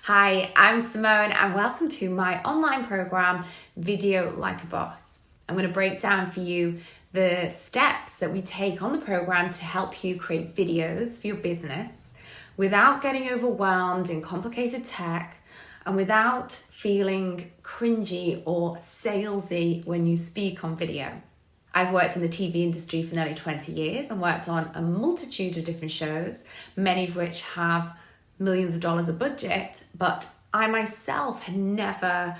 Hi, I'm Simone and welcome to my online program, Video Like a Boss. I'm going to break down for you the steps that we take on the program to help you create videos for your business without getting overwhelmed in complicated tech and without feeling cringy or salesy when you speak on video. I've worked in the TV industry for nearly 20 years and worked on a multitude of different shows, many of which have millions of dollars of budget, but I myself had never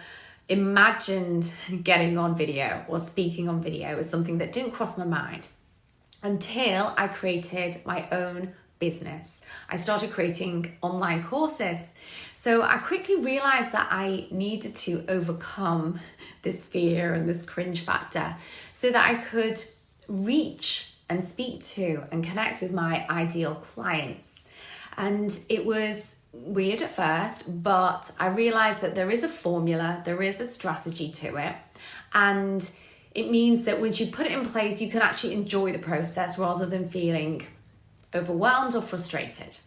imagined getting on video or speaking on video. It was something that didn't cross my mind until I created my own business. I started creating online courses. So I quickly realized that I needed to overcome this fear and this cringe factor so that I could reach and speak to and connect with my ideal clients. And it was weird at first, but I realized that there is a formula, there is a strategy to it. And it means that once you put it in place, you can actually enjoy the process rather than feeling overwhelmed or frustrated.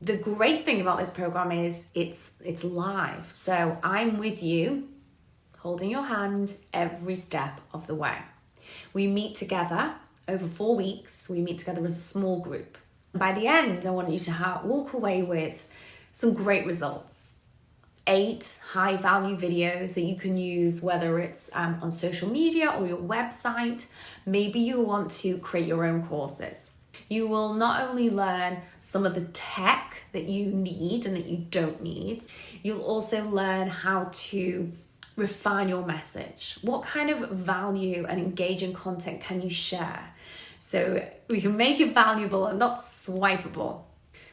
The great thing about this program is it's live. So I'm with you, holding your hand every step of the way. We meet together over 4 weeks. We meet together as a small group. By the end, I want you to walk away with some great results. 8 high-value videos that you can use, whether it's on social media or your website. Maybe you want to create your own courses. You will not only learn some of the tech that you need and that you don't need, you'll also learn how to refine your message. What kind of value and engaging content can you share? So we can make it valuable and not swipeable.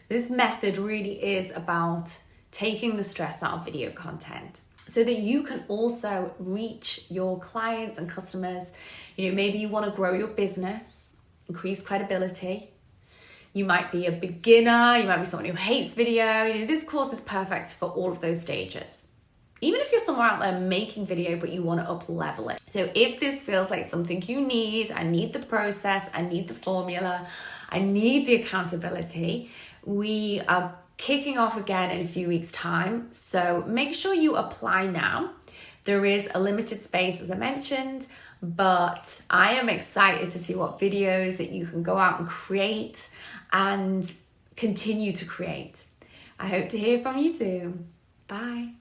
This method really is about taking the stress out of video content so that you can also reach your clients and customers. Maybe you want to grow your business, increase credibility. You might be a beginner, you might be someone who hates video. This course is perfect for all of those stages. Even if you're somewhere out there making video, but you want to up level it. So if this feels like something you need, I need the process, I need the formula, I need the accountability, we are kicking off again in a few weeks' time. So make sure you apply now. There is a limited space, as I mentioned, but I am excited to see what videos that you can go out and create and continue to create. I hope to hear from you soon. Bye.